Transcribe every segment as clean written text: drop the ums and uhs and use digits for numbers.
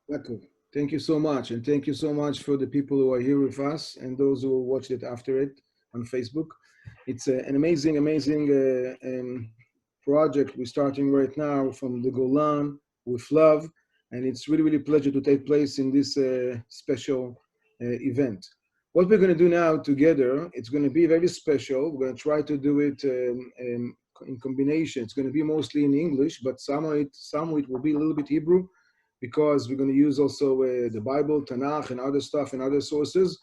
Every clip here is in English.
Yaakov, thank you so much. And thank you so much for the people who are here with us and those who watched it after it on Facebook. It's an amazing, amazing project we're starting right now from the Golan with love. And it's really, really pleasure to take place in this special event. What we're going to do now together, it's going to be very special. We're going to try to do it in combination. It's going to be mostly in English, but some of it will be a little bit Hebrew because we're going to use also the Bible, Tanakh, and other stuff and other sources.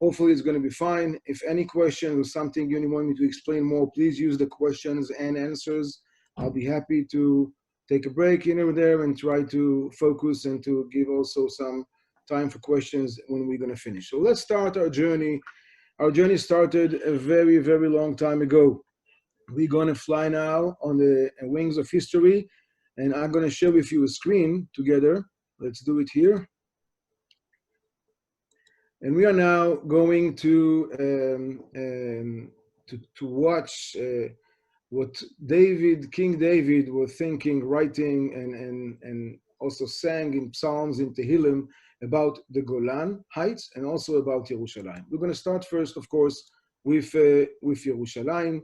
Hopefully it's going to be fine. If any question or something you want me to explain more, please use the questions and answers. I'll be happy to take a break here or there and try to focus and to give also some time for questions when we're going to finish. So let's start our journey. Our journey started a very, very long time ago. We're going to fly now on the wings of history, and I'm going to share with you a screen together. Let's do it here. And we are now going to watch what King David was thinking, writing, and also sang in Psalms in Tehillim about the Golan Heights and also about Yerushalayim. We're going to start first, of course, with Yerushalayim.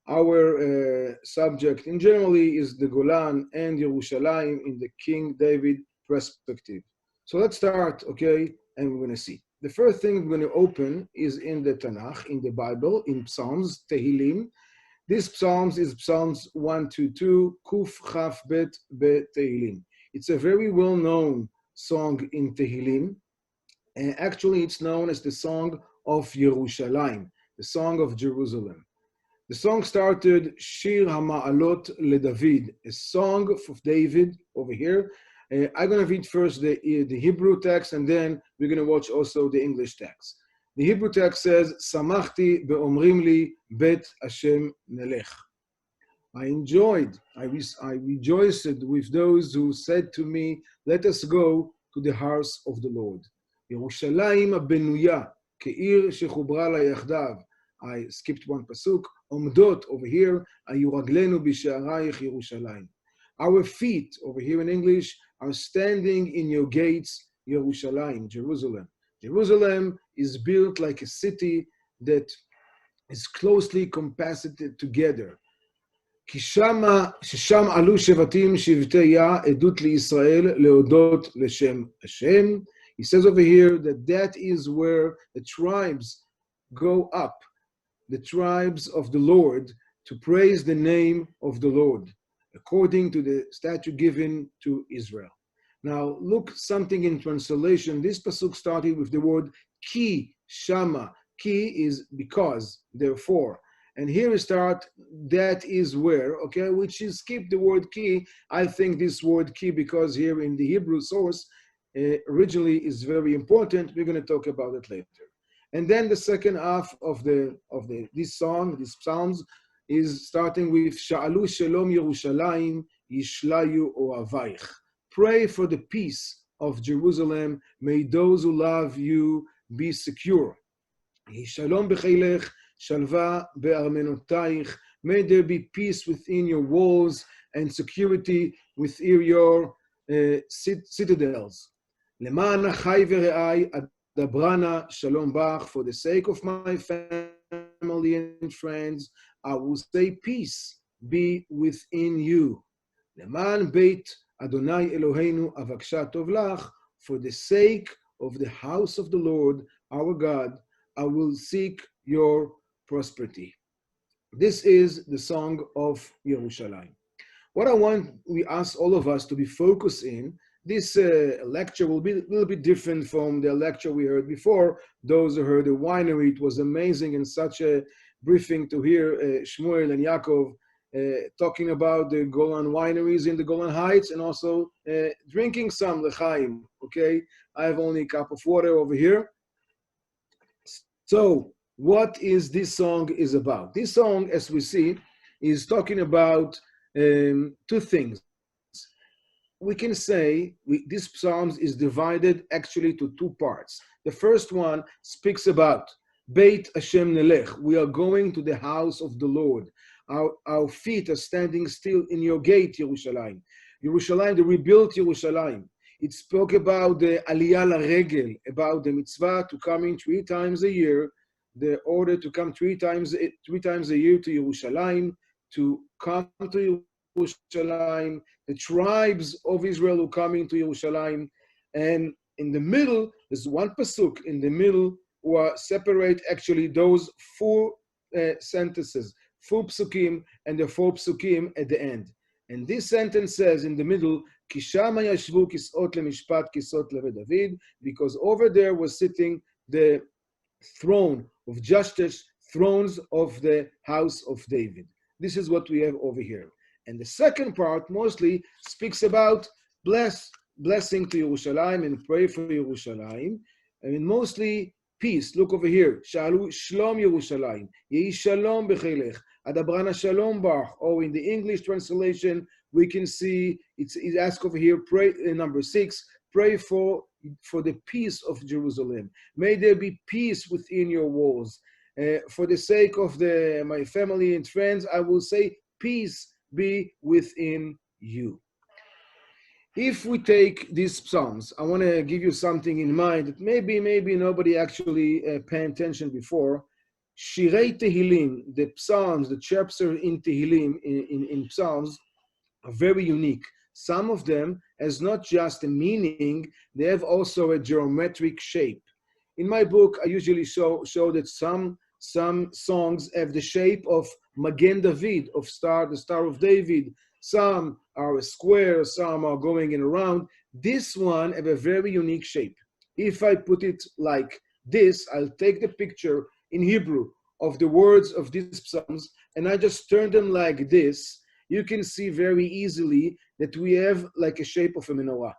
Our subject in generally is the Golan and Yerushalayim in the King David perspective. So let's start, okay, and we're going to see. The first thing we're going to open is in the Tanakh, in the Bible, in Psalms, Tehillim. This Psalms is Psalms 122, Kuf Chaf Bet Be Tehillim. It's a very well-known song in Tehillim. And actually, it's known as the Song of Yerushalayim, the Song of Jerusalem. The song started Shir HaMa'alot LeDavid, a song of David over here. I'm going to read first the Hebrew text, and then we're going to watch also the English text. The Hebrew text says, Samachti be'omrim li bet Hashem nelech. I rejoiced with those who said to me, let us go to the house of the Lord. Yerushalayim benuya, ke'ir shechubra la yachdav. I skipped one pasuk. Omdot over here, ayu raglenu b'she'arayich Yerushalayim. Our feet over here in English are standing in your gates, Yerushalayim, Jerusalem. Jerusalem is built like a city that is closely compassed together. Shesham alu shevatim shivteya edut liYisrael leodot leshem Hashem. He says over here that is where the tribes go up, the tribes of the Lord, to praise the name of the Lord, according to the statute given to Israel. Now, look something in translation. This pasuk started with the word ki, shama. Ki is because, therefore. And here we start, that is where, okay, which is skip the word ki. I think this word ki, because here in the Hebrew source, originally is very important. We're going to talk about it later. And then the second half of this song, these psalms, is starting with Sha'alu Shalom Yerushalayim Yishlayu Oavaych. Pray for the peace of Jerusalem. May those who love you be secure. Shalom b'cheilech, shalva be'armenotayich. May there be peace within your walls and security within your citadels. Leman achai ve're'ai Dabrana Shalom Bach, for the sake of my family and friends, I will say peace be within you. Leman Beit Adonai Eloheinu Avaksha Tov Lach, for the sake of the house of the Lord, our God, I will seek your prosperity. This is the song of Yerushalayim. What we ask all of us to be focused in, this lecture will be a little bit different from the lecture we heard before. Those who heard the winery, it was amazing and such a briefing to hear Shmuel and Yaakov talking about the Golan wineries in the Golan Heights and also drinking some l'chaim, okay? I have only a cup of water over here. So what is this song is about? This song, as we see, is talking about two things. We can say this psalm is divided actually to two parts. The first one speaks about Beit Hashem Nelech. We are going to the house of the Lord. Our feet are standing still in your gate, Yerushalayim. Yerushalayim, the rebuilt Yerushalayim. It spoke about the Aliyah Laregel, about the mitzvah to come in 3 times a year, the order to come three times a year to Yerushalayim, to come to Yerushalayim. The tribes of Israel who come into Yerushalayim. And in the middle, there's one pasuk in the middle who separate actually those 4 sentences, 4 psukim, and the 4 psukim at the end. And this sentence says in the middle, Kishama yashvu kisot lemishpat kisot leVeDavid, because over there was sitting the throne of justice, thrones of the house of David. This is what we have over here. And the second part mostly speaks about blessing to Yerushalayim and pray for Yerushalayim. I mean, mostly peace. Look over here. Shalu shalom Yerushalayim. Yehi shalom b'cheilech. Adabrana shalom bach. Or in the English translation, we can see it asks over here, pray, number 6, pray for the peace of Jerusalem. May there be peace within your walls. For the sake of my family and friends, I will say, peace be within you. If we take these psalms, I want to give you something in mind that maybe nobody actually paid attention before. Shirei Tehillim, the psalms, the chapter in Tehillim, in psalms, are very unique. Some of them has not just a meaning, they have also a geometric shape. In my book, I usually show that some songs have the shape of Magen David, the Star of David. Some are a square, some are going in around. This one have a very unique shape. If I put it like this, I'll take the picture in Hebrew of the words of these psalms, and I just turn them like this. You can see very easily that we have like a shape of a menorah.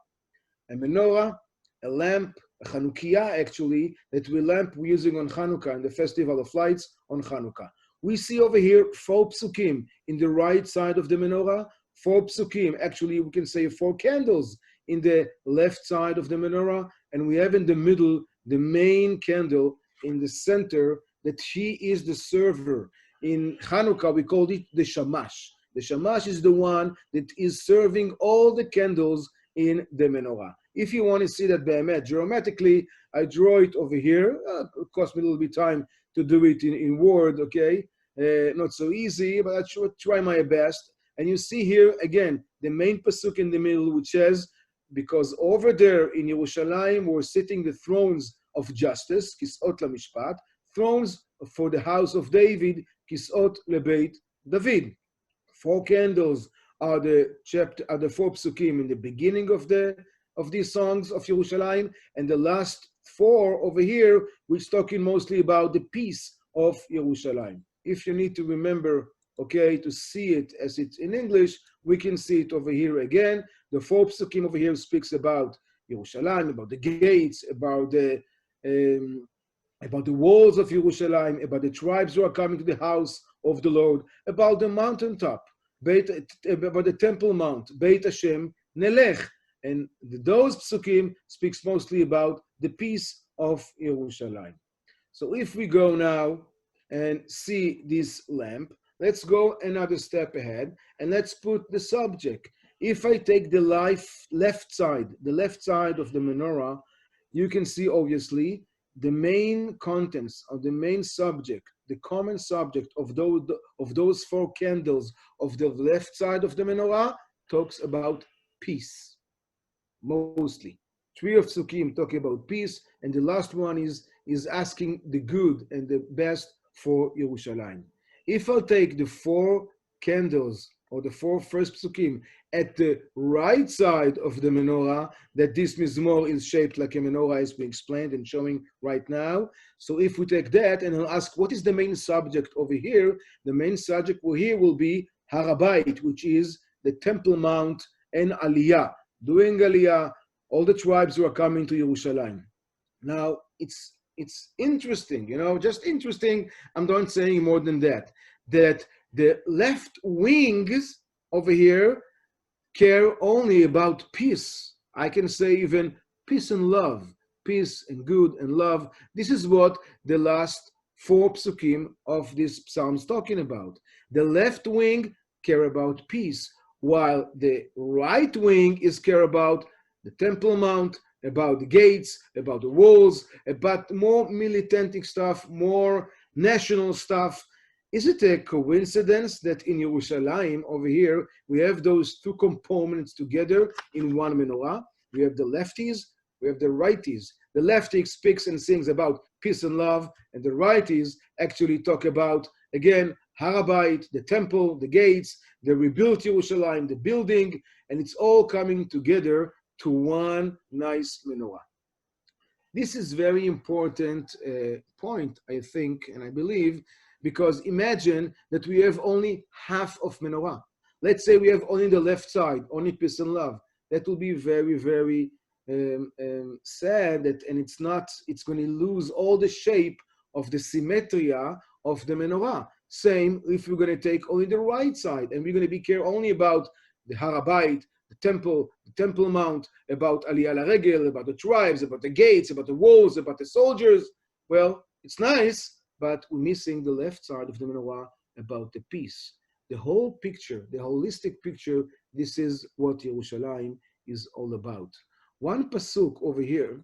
A menorah, a lamp, a Chanukiah actually, that we're using on Hanukkah, in the Festival of Lights on Hanukkah. We see over here 4 psukim in the right side of the menorah, 4 psukim, actually we can say 4 candles in the left side of the menorah, and we have in the middle the main candle in the center, that he is the server. In Hanukkah we called it the Shamash. The Shamash is the one that is serving all the candles in the menorah. If you want to see that be'emet, geometrically, I draw it over here. It cost me a little bit of time to do it in Word, okay? Not so easy, but I should try my best. And you see here, again, the main pasuk in the middle, which says, because over there in Yerushalayim were sitting the thrones of justice, kisot lamishpat, thrones for the house of David, kisot lebeit David. 4 candles are the 4 psukim in the beginning of these songs of Yerushalayim, and the last 4 over here, which talking mostly about the peace of Yerushalayim. If you need to remember, okay, to see it as it's in English, we can see it over here again. The 4 psukim over here speaks about Yerushalayim, about the gates, about the walls of Yerushalayim, about the tribes who are coming to the house of the Lord, about the mountaintop, about the Temple Mount, Beit Hashem Nelech. And those psukim speaks mostly about the peace of Yerushalayim. So if we go now and see this lamp, let's go another step ahead and let's put the subject. If I take the left side of the menorah, you can see obviously the main contents of the main subject, the common subject of those 4 candles of the left side of the menorah talks about peace. Mostly. 3 of psukim talking about peace, and the last one is asking the good and the best for Yerushalayim. If I'll take the 4 candles or the 4 first psukim at the right side of the menorah, that this mizmor is shaped like a menorah as we explained and showing right now. So if we take that and I'll ask what is the main subject over here, the main subject over here will be Har HaBayit, which is the Temple Mount and Aliyah. Doing Aliyah, all the tribes who are coming to Yerushalayim. Now, it's interesting, just interesting. I'm not saying more than that the left wings over here care only about peace. I can say even peace and love, peace and good and love. This is what the last 4 psukim of this psalm is talking about. The left wing care about peace, while the right wing is care about the Temple Mount, about the gates, about the walls, about more militantic stuff, more national stuff. Is it a coincidence that in Yerushalayim over here, we have those two components together in one menorah? We have the lefties, we have the righties. The lefties speaks and sings about peace and love, and the righties actually talk about, again, Har HaBayit, the temple, the gates, the rebuilt Yerushalayim, the building, and it's all coming together to one nice menorah. This is very important point, I think, and I believe, because imagine that we have only half of menorah. Let's say we have only the left side, only peace and love. That will be very, very sad, and it's going to lose all the shape of the symmetria of the menorah. Same if we're going to take only the right side, and we're going to be care only about the Har HaBayit, the Temple Mount, about Aliyah LaRegel, about the tribes, about the gates, about the walls, about the soldiers. Well, it's nice, but we're missing the left side of the menorah about the peace. The whole picture, the holistic picture, this is what Yerushalayim is all about. One pasuk over here,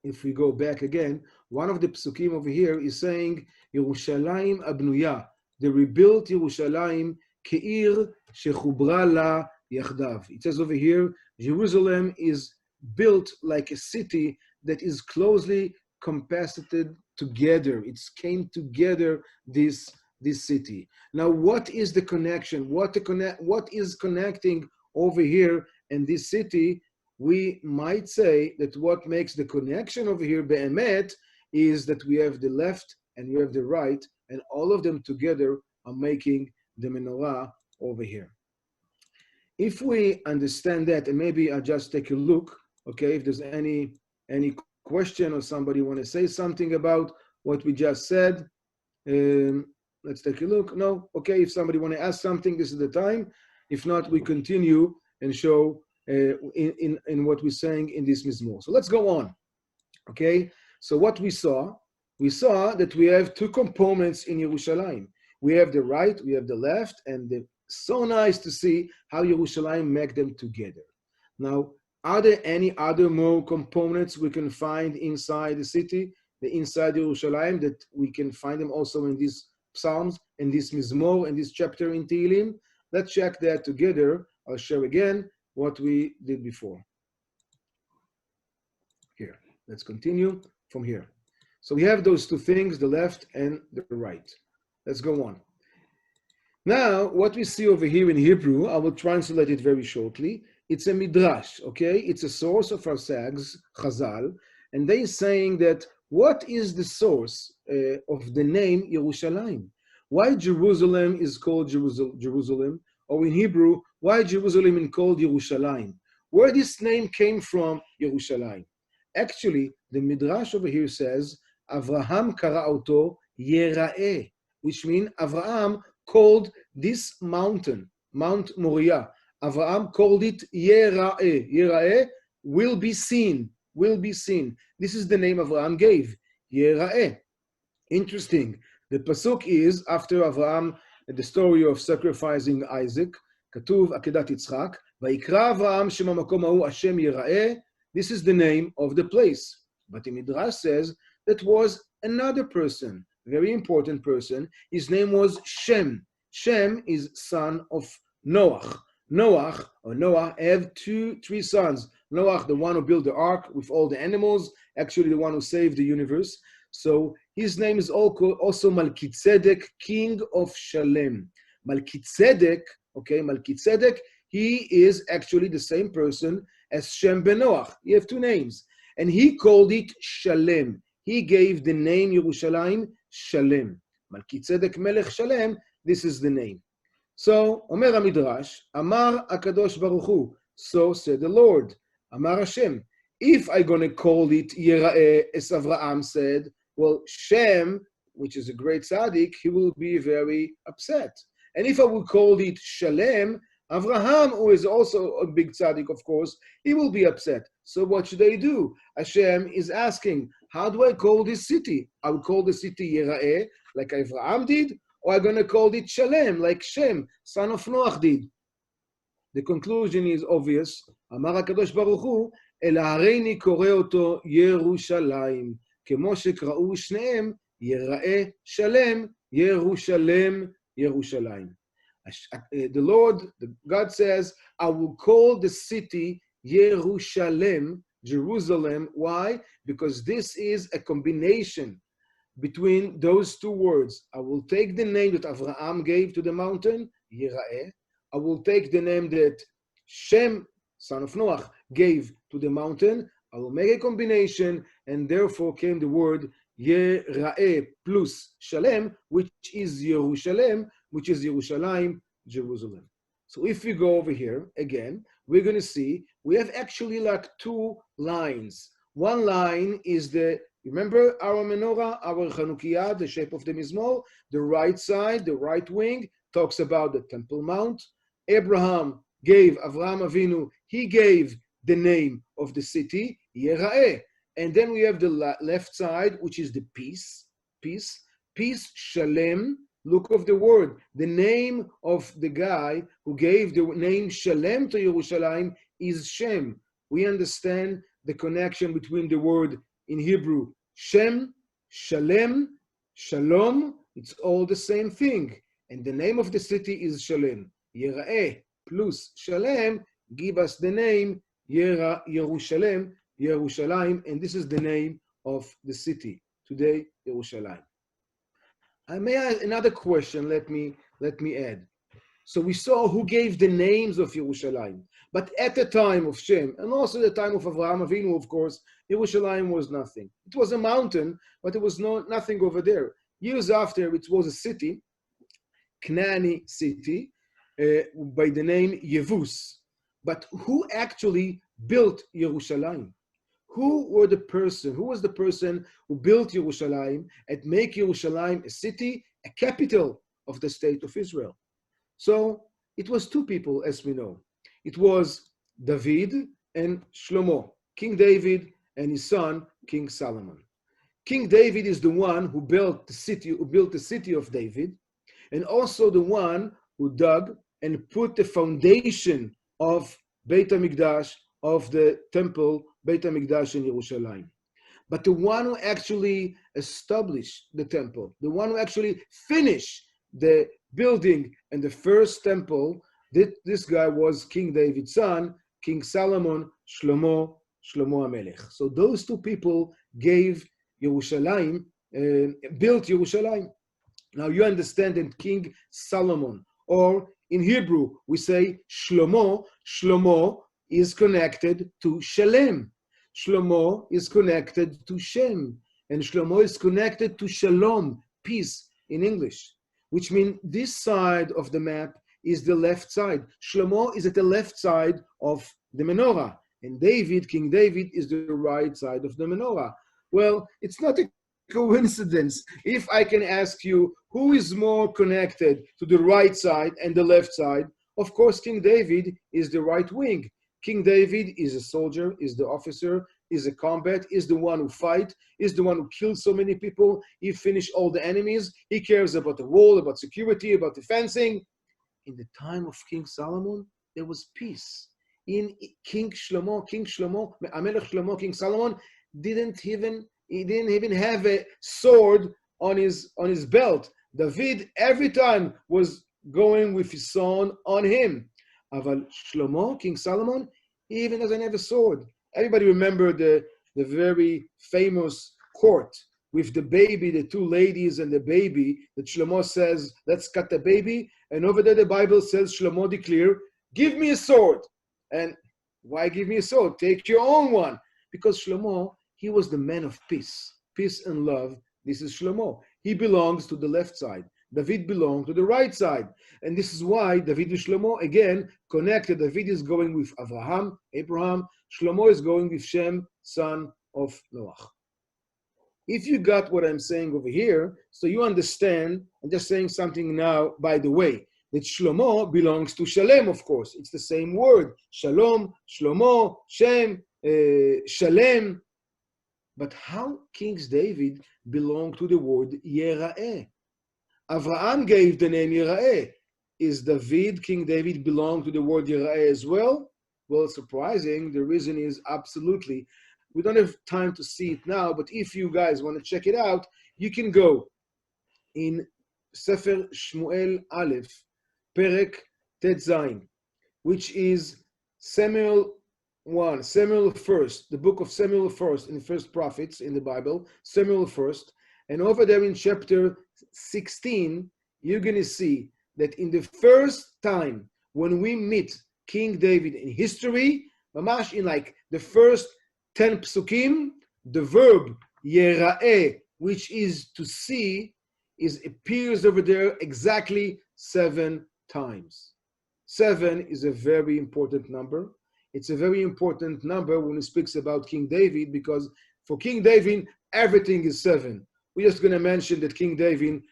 if we go back again, one of the psukim over here is saying, Yerushalayim abnuya, the rebuilt Yerushalayim, ke'ir shechubra la yachdav. It says over here, Jerusalem is built like a city that is closely compacted together. It's came together, this city. Now, what is the connection? What is connecting over here in this city? We might say that what makes the connection over here, be'emet, is that we have the left and we have the right, and all of them together are making the menorah over here. If we understand that, and maybe I'll just take a look, okay, if there's any question or somebody want to say something about what we just said, let's take a look. No? Okay, if somebody want to ask something, this is the time. If not, we continue and show in what we're saying in this mizmor. So let's go on. Okay, so what we saw that we have two components in Yerushalayim. We have the right, we have the left, and so nice to see how Yerushalayim make them together. Now, are there any other more components we can find inside the city, inside Yerushalayim, that we can find them also in these Psalms, in this Mizmor, in this chapter in Tehillim? Let's check that together. I'll share again what we did before. Here, let's continue from here. So we have those two things, the left and the right. Let's go on. Now, what we see over here in Hebrew, I will translate it very shortly. It's a midrash, okay? It's a source of our sags, Chazal, and they saying that what is the source of the name Yerushalayim? Why Jerusalem is called Jerusalem? Or in Hebrew, why Jerusalem is called Yerushalayim? Where this name came from, Yerushalayim? Actually, the midrash over here says, Avraham kara'oto Yera'eh, which means Avraham called this mountain, Mount Moriah. Avraham called it Yera'eh. Yera'eh will be seen, will be seen. This is the name Avraham gave, Yera'eh. Interesting. The pasuk is after Avraham, the story of sacrificing Isaac. Katuv Akedat Yitzchak. Vayikra Avraham Shem HaMakom Hahu Hashem Yera'eh. This is the name of the place. But the Midrash says that was another person, very important person. His name was Shem. Shem is son of Noach. Noah have three sons. Noach, the one who built the ark with all the animals, actually the one who saved the universe. So his name is also Melchizedek, king of Shalem. Melchizedek, he is actually the same person as Shem ben Noach. He have two names. And he called it Shalem. He gave the name Yerushalayim Shalem. Melchizedek Melech Shalem, this is the name. So, Omer HaMidrash, Amar HaKadosh Baruch Hu, so said the Lord, Amar Hashem, if I'm going to call it Yera'eh, as Avraham said, well, Shem, which is a great tzaddik, he will be very upset. And if I would call it Shalem, Avraham, who is also a big tzaddik, of course, he will be upset. So what should I do? Hashem is asking, how do I call this city? I will call the city Yera'eh, like Avraham did, or I'm going to call it Shalem, like Shem, son of Noach did. The conclusion is obvious. אמר הקדוש ברוך הוא, אלא הריני קורא אותו ירושלים, כמו שקראו שניהם, ייראה שלם, ירושלם, ירושלים. The Lord, God says, I will call the city Yerushalem, Jerusalem. Why? Because this is a combination between those two words. I will take the name that Avraham gave to the mountain, Yira'eh. I will take the name that Shem, son of Noach, gave to the mountain. I will make a combination, and therefore came the word Yira'eh plus Shalem, which is Yerushalem, which is Yerushalayim, Jerusalem. So if we go over here again, we're going to see we have actually like two lines. One line is remember our menorah, our Chanukiah, the shape of the Mizmor, the right side, the right wing, talks about the Temple Mount. Abraham gave, Avraham Avinu, he gave the name of the city, Yera'eh. And then we have the left side, which is the peace, Shalem. Look of the word. The name of the guy who gave the name Shalem to Yerushalayim is Shem. We understand the connection between the word in Hebrew, Shem, Shalem, Shalom, it's all the same thing. And the name of the city is Shalem. Yera'eh plus Shalem give us the name Yerushalem, Yerushalayim, and this is the name of the city today, Yerushalayim. Another question, let me add. So we saw who gave the names of Yerushalayim. But at the time of Shem, and also the time of Avraham Avinu, of course, Yerushalayim was nothing. It was a mountain, but there was nothing over there. Years after, it was a city, Canaanite city, by the name Yevus. But who actually built Yerushalayim? Who was the person who built Yerushalayim and make Yerushalayim a city, a capital of the state of Israel? So it was two people, as we know. It was David and Shlomo, King David and his son, King Solomon. King David is the one who built the city of David, and also the one who dug and put the foundation of Beit HaMikdash, of the temple, Beit HaMikdash in Yerushalayim. But the one who actually established the temple, the one who actually finished the building and the first temple, this guy was King David's son, King Solomon, Shlomo HaMelech. So those two people gave Yerushalayim, built Yerushalayim. Now you understand that King Solomon, or in Hebrew we say Shlomo is connected to Shalem. Shlomo is connected to Shem, and Shlomo is connected to Shalom, peace in English, which means this side of the map is the left side. Shlomo is at the left side of the menorah, and King David, is the right side of the menorah. Well, it's not a coincidence if I can ask you who is more connected to the right side and the left side. Of course, King David is the right wing. King David is a soldier, is the officer, is a combat, is the one who fight, is the one who kills so many people. He finished all the enemies. He cares about the wall, about security, about the fencing. In the time of King Solomon, there was peace. In King Shlomo, Amelech Shlomo, King Solomon didn't even have a sword on his belt. David every time was going with his sword on him. Aval Shlomo, King Solomon, he even doesn't have a sword. Everybody remember the very famous court with the baby, the two ladies and the baby, that Shlomo says, let's cut the baby. And over there the Bible says, Shlomo declared, give me a sword. And why give me a sword? Take your own one. Because Shlomo, he was the man of peace and love. This is Shlomo. He belongs to the left side. David belonged to the right side. And this is why David and Shlomo, again, connected. David is going with Abraham. Shlomo is going with Shem, son of Noach. If you got what I'm saying over here, so you understand, I'm just saying something now, by the way, that Shlomo belongs to Shalem, of course. It's the same word. Shalom, Shlomo, Shem, Shalem. But how King David belonged to the word Yera'eh? Avraham gave the name Yera'eh. Is King David belong to the word Yera'eh as well? Well, surprising. The reason is absolutely, we don't have time to see it now, but if you guys want to check it out, you can go in Sefer Shmuel Aleph, Perek Tet Zayin, which is Samuel 1, Samuel first, the book of Samuel first in the first prophets in the Bible, Samuel first. And over there in chapter 16, you're going to see that in the first time when we meet King David in history, mamash in like the first 10 psukim, the verb yera'eh, which is to see, appears over there exactly 7 times. 7 is a very important number. It's a very important number when it speaks about King David, because for King David, everything is 7. We're just going to mention that King David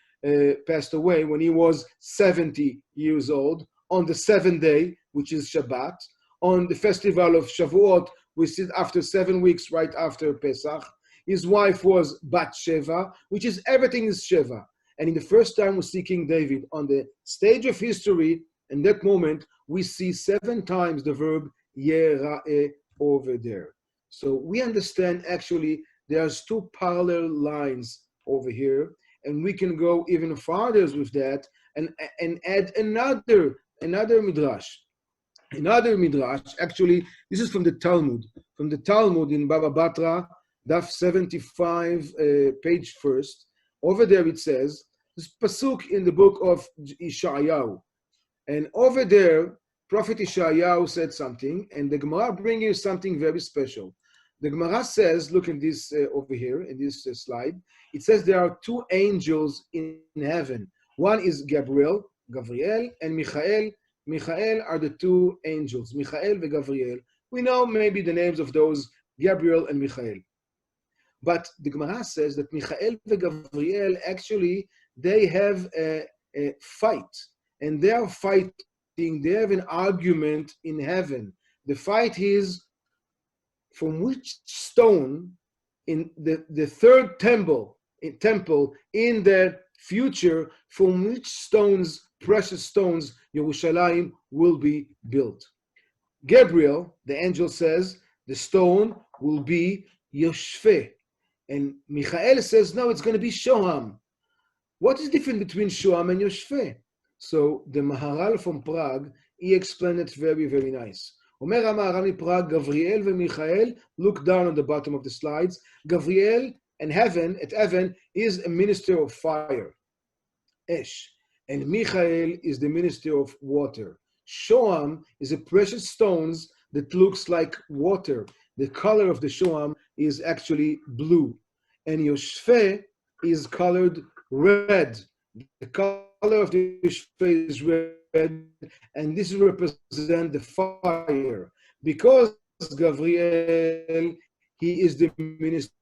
passed away when he was 70 years old on the 7th day, which is Shabbat. On the festival of Shavuot, which is after 7 weeks, right after Pesach. His wife was Bat Sheva, which is everything is Sheva. And in the first time we see King David on the stage of history, in that moment, we see 7 times the verb Yera'eh over there. So we understand actually there's 2 parallel lines over here, and we can go even farther with that and add another midrash. Another midrash, actually, this is from the Talmud in Baba Batra, Daf 75, page 1st. Over there it says, this pasuk in the book of Ishayahu. And over there, Prophet Ishayahu said something, and the Gemara brings you something very special. The Gemara says, look at this over here in this slide. It says there are 2 angels in heaven. One is Gabriel, and Michael. Michael are the 2 angels, Michael and Gabriel. We know maybe the names of those, Gabriel and Michael. But the Gemara says that Michael and Gabriel, actually, they have a fight. And they are fighting, they have an argument in heaven. The fight is from which stone in the third temple in the future, from which stones, precious stones, Yerushalayim will be built. Gabriel, the angel, says the stone will be Yoshfeh. And Michael says, no, it's going to be Shoham. What is different between Shoham and Yoshfeh? So the Maharal from Prague, he explained it very, very nice. Omer HaMaharal Prague, Gabriel and Michael, look down on the bottom of the slides. Gabriel and heaven, is a minister of fire, Esh. And Michael is the minister of water. Shoam is a precious stones that looks like water. The color of the Shoam is actually blue. And Yoshfeh is colored red. The color of the Yoshfeh is red, and this represents the fire. Because Gabriel, he is the minister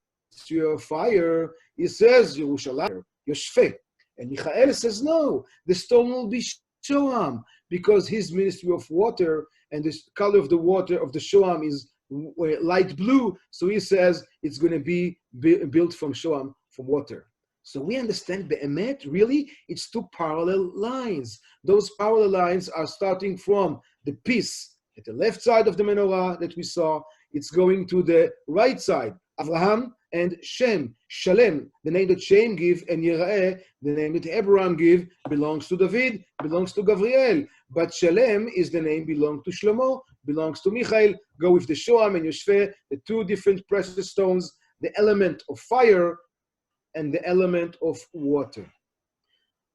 of fire, he says Yerushalayim, Yoshfeh. And Michael says, no, the stone will be Shoam, because his ministry of water and the color of the water of the Shoam is light blue. So he says it's going to be built from Shoam, from water. So we understand Be'emet, really, it's 2 parallel lines. Those parallel lines are starting from the piece at the left side of the menorah that we saw. It's going to the right side, Avraham and Shem. Shalem, the name that Shem give, and Yera'eh, the name that Abraham give, belongs to David, belongs to Gabriel. But Shalem is the name belongs to Shlomo, belongs to Michael. Go with the Shoam and Yoshfeh, the 2 different precious stones, the element of fire and the element of water.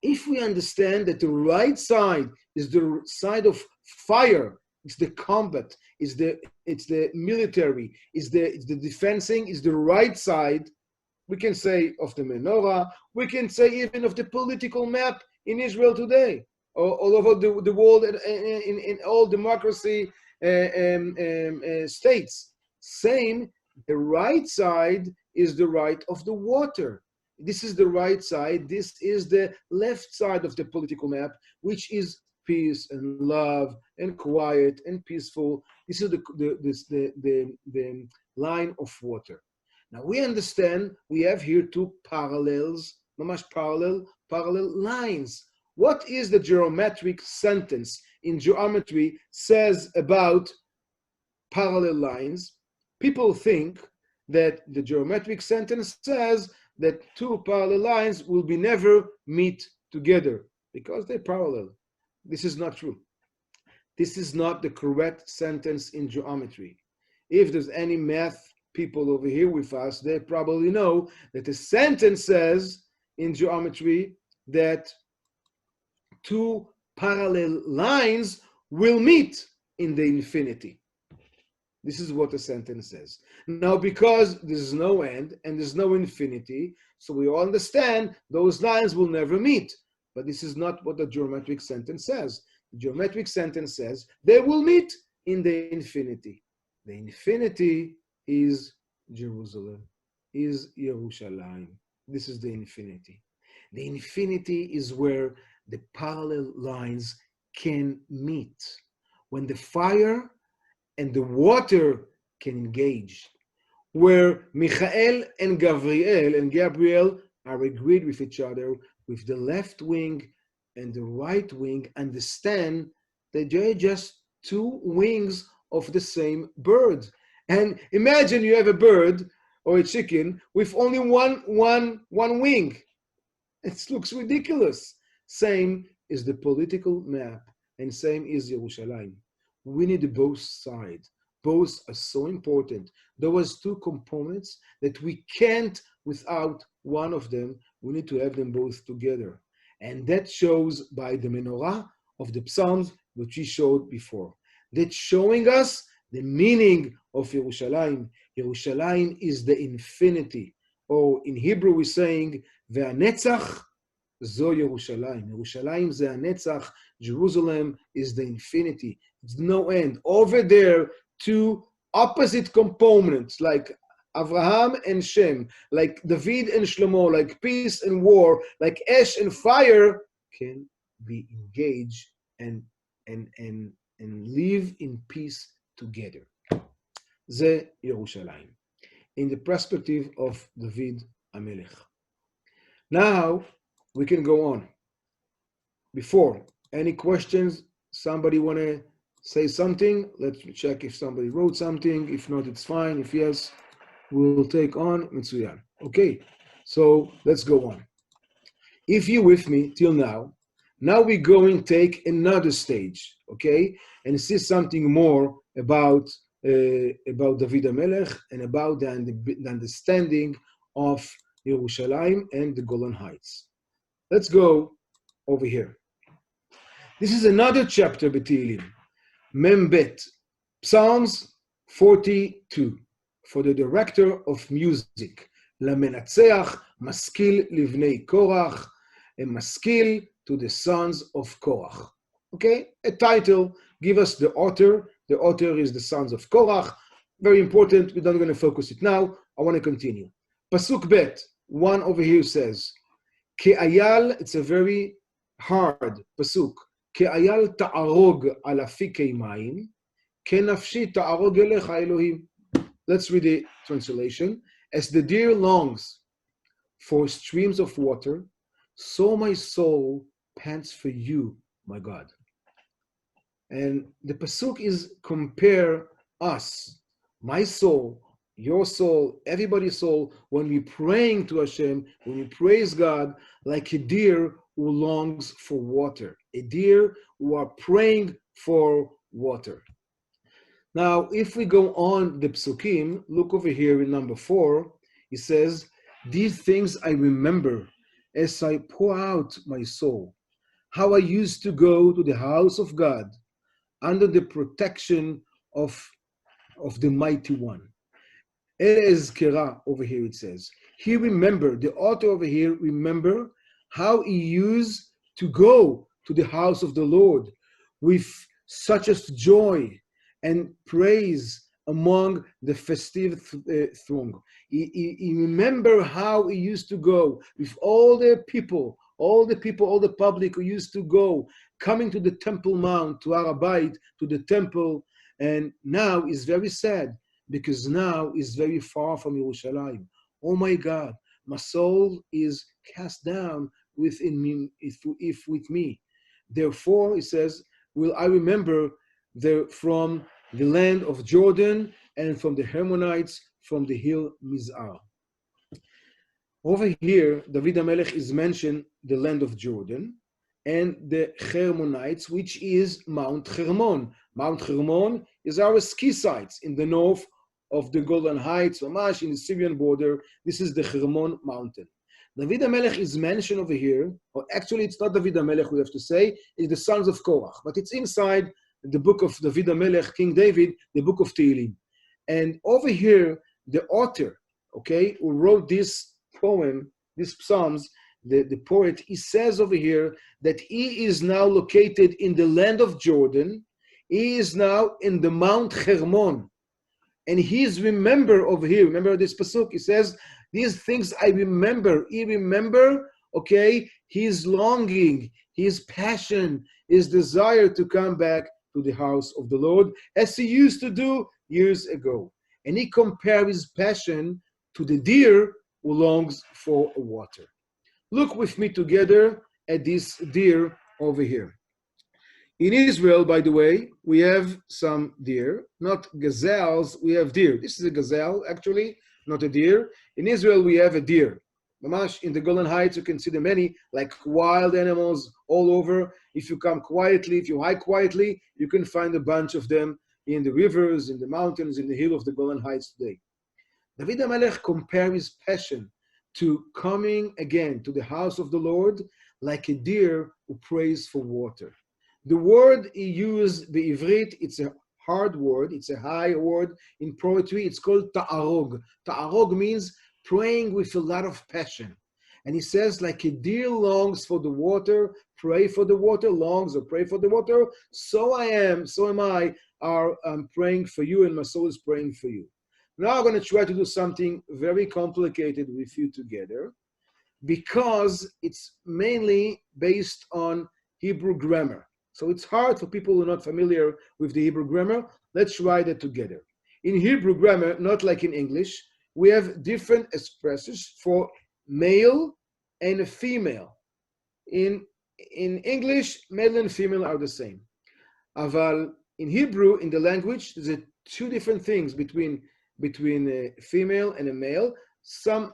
If we understand that the right side is the side of fire, it's the combat, it's the military, it's the defending, is the right side, we can say of the menorah, we can say even of the political map in Israel today, or all over the world, in all democracy states. Same, the right side is the right of the water. This is the right side. This is the left side of the political map, which is peace and love and quiet and peaceful. This is the line of water. Now we understand we have here 2 parallels, mamash parallel lines. What is the geometric sentence in geometry says about parallel lines, people think that the geometric sentence says that two parallel lines will be never meet together because they're parallel. This is not true. This is not the correct sentence in geometry. If there's any math people over here with us, they probably know that the sentence says in geometry that two parallel lines will meet in the infinity. This is what the sentence says. Now, because there's no end and there's no infinity, so we all understand those lines will never meet. But this is not what the geometric sentence says. The geometric sentence says they will meet in the infinity. The infinity is Jerusalem, is Yerushalayim. This is the infinity. The infinity is where the parallel lines can meet. When the fire and the water can engage, where Michael and Gabriel are agreed with each other, with the left wing and the right wing understand that they're just two wings of the same bird. And imagine you have a bird or a chicken with only one wing. It looks ridiculous. Same is the political map, and same is Yerushalayim. We need both sides. Both are so important. Those two components that we can't without one of them. We need to have them both together. And that shows by the menorah of the Psalms, which we showed before. That's showing us the meaning of Yerushalayim. Yerushalayim is the infinity. Or in Hebrew we're saying, Ve'anetzach zo Yerushalayim. Yerushalayim ze hanetzach. Jerusalem is the infinity. It's no end. Over there, two opposite components, like Avraham and Shem, like David and Shlomo, like peace and war, like ash and fire, can be engaged and live in peace together. Ze Yerushalayim. In the perspective of David HaMelech. Now, we can go on. Before, any questions? Somebody want to say something? Let's check if somebody wrote something. If not, it's fine. If yes, we'll take on Mitsuyan. Okay, so let's go on. If you're with me till now we're going to take another stage, okay, and see something more about David HaMelech and about the understanding of Yerushalayim and the Golan Heights. Let's go over here. This is another chapter, B'Teilim, Mem Bet, Psalms 42, for the director of music, Lamenatzeach, Maskil Livnei Korach, a Maskil to the sons of Korach. Okay, a title, give us the author. The author is the sons of Korach. Very important, we're not going to focus it now. I want to continue. Pasuk Bet, one over here says, Ke'ayal, it's a very hard pasuk. Ke'ayal ta'arog ala fikei mayim, ke'nafshi ta'arog elecha Elohim. Let's read the translation. As the deer longs for streams of water, so my soul pants for you, my God. And the pasuk is compare us, my soul, your soul, everybody's soul, when we're praying to Hashem, when we praise God, like a deer who longs for water, a deer who are praying for water. Now, if we go on the psukim, look over here in number 4, it says, these things I remember as I pour out my soul, how I used to go to the house of God under the protection of the mighty one. Ezkera over here it says. He remembered, the author over here, remember how he used to go to the house of the Lord with such a joy and praise among the festive throng. He remember how he used to go with all the people, all the public who used to go, coming to the Temple Mount, to Har Habayit, to the temple, and now is very sad because now is very far from Yerushalayim. Oh my God, my soul is cast down within me, if with me. Therefore, he says, will I remember from the land of Jordan, and from the Hermonites, from the hill Mizar. Over here, David HaMelech is mentioned the land of Jordan and the Hermonites, which is Mount Hermon. Mount Hermon is our ski sites in the north of the Golan Heights, Mamash, in the Syrian border. This is the Hermon mountain. David HaMelech is mentioned over here, or actually it's not David HaMelech, we have to say, it's the sons of Korach, but it's inside the book of David HaMelech, King David, the book of Tehillim. And over here, the author, okay, who wrote this poem, these psalms, the poet, he says over here that he is now located in the land of Jordan. He is now in the Mount Hermon. And he's remember over here, remember this pasuk, he says, these things I remember. He remember, okay, his longing, his passion, his desire to come back to the house of the Lord, as he used to do years ago. And he compared his passion to the deer who longs for water. Look with me together at this deer over here. In Israel, by the way, we have some deer, not gazelles, we have deer. This is a gazelle, actually, not a deer. In Israel, we have a deer. Mamash, in the Golan Heights, you can see them many, like wild animals all over. If you come quietly, if you hike quietly, you can find a bunch of them in the rivers, in the mountains, in the hill of the Golan Heights today. David HaMelech compared his passion to coming again to the house of the Lord like a deer who prays for water. The word he used, the Ivrit, it's a hard word, it's a high word in poetry, it's called ta'arog. Ta'arog means praying with a lot of passion. And he says, like a deer longs for the water, pray for the water, longs or pray for the water, so am I, are praying for you, and my soul is praying for you. Now I'm going to try to do something very complicated with you together, because it's mainly based on Hebrew grammar. So it's hard for people who are not familiar with the Hebrew grammar. Let's try that together. In Hebrew grammar, not like in English, we have different expressions for male and female. In English, male and female are the same. Aval, in Hebrew, in the language, there's two different things between a female and a male. Some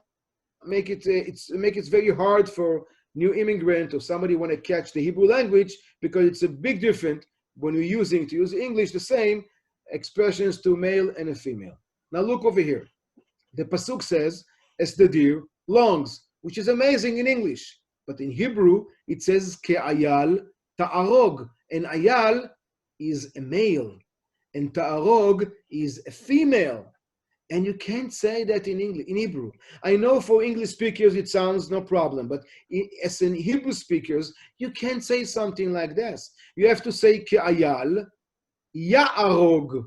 make it very hard for new immigrant or somebody want to catch the Hebrew language, because it's a big difference when we're to use English, the same expressions to male and a female. Now look over here. The pasuk says, as the deer longs, which is amazing in English. But in Hebrew, it says, ke'ayal ta'arog. And ayal is a male, and ta'arog is a female. And you can't say that in English, in Hebrew. I know for English speakers it sounds no problem, but as in Hebrew speakers, you can't say something like this. You have to say ke'ayal ya'arog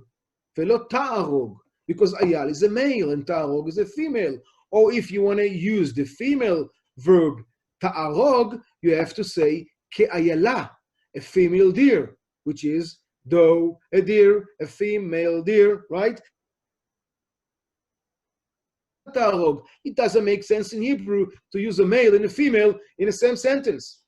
velo ta'arog, because ayal is a male and ta'arog is a female. Or if you want to use the female verb ta'arog, you have to say ke'ayala, a female deer, which is doe, a deer, a female deer, right? It doesn't make sense in Hebrew to use a male and a female in the same sentence.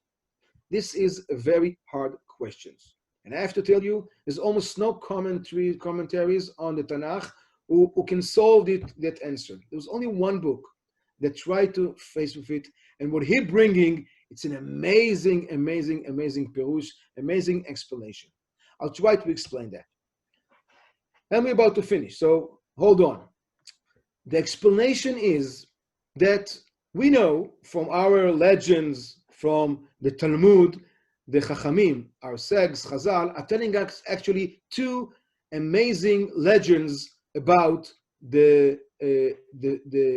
This is a very hard question. And I have to tell you, there's almost no commentaries on the Tanakh who can solve that answer. There was only one book that tried to face with it. And what he's bringing, it's an amazing, amazing, amazing perush, amazing explanation. I'll try to explain that. And we're about to finish, so hold on. The explanation is that we know from our legends, from the Talmud, the Chachamim, our sages, Chazal, are telling us actually two amazing legends about the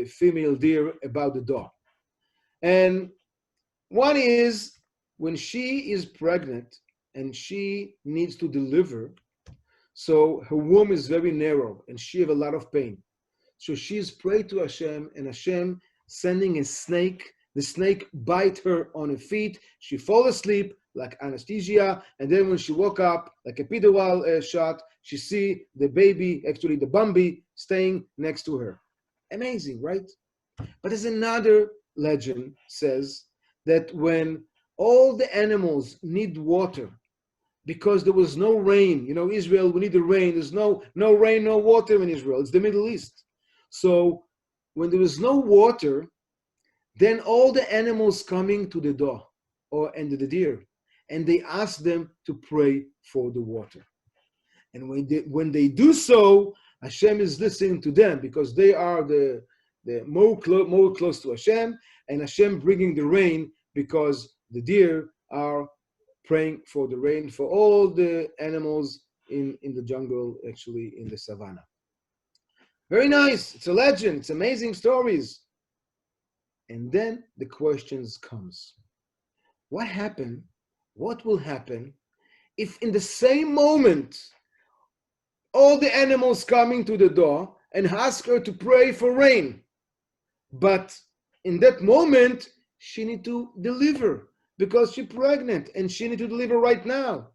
female deer, about the dog. And one is when she is pregnant and she needs to deliver, so her womb is very narrow and she has a lot of pain. So she's prayed to Hashem, and Hashem sending a snake. The snake bite her on her feet. She fall asleep like anesthesia, and then when she woke up, like a epidural shot, she see the baby, actually the Bambi, staying next to her. Amazing, right? But there's another legend says that when all the animals need water, because there was no rain. Israel, we need the rain. There's no rain, no water in Israel. It's the Middle East. So when there was no water, then all the animals coming to the door and the deer, and they ask them to pray for the water. And when they do so, Hashem is listening to them because they are the more close to Hashem, and Hashem bringing the rain because the deer are praying for the rain for all the animals in the jungle, actually in the savannah. Very nice. It's a legend. It's amazing stories. And then the questions comes. What happened? What will happen if in the same moment all the animals coming to the door and ask her to pray for rain? But in that moment, she need to deliver because she's pregnant and she need to deliver right now.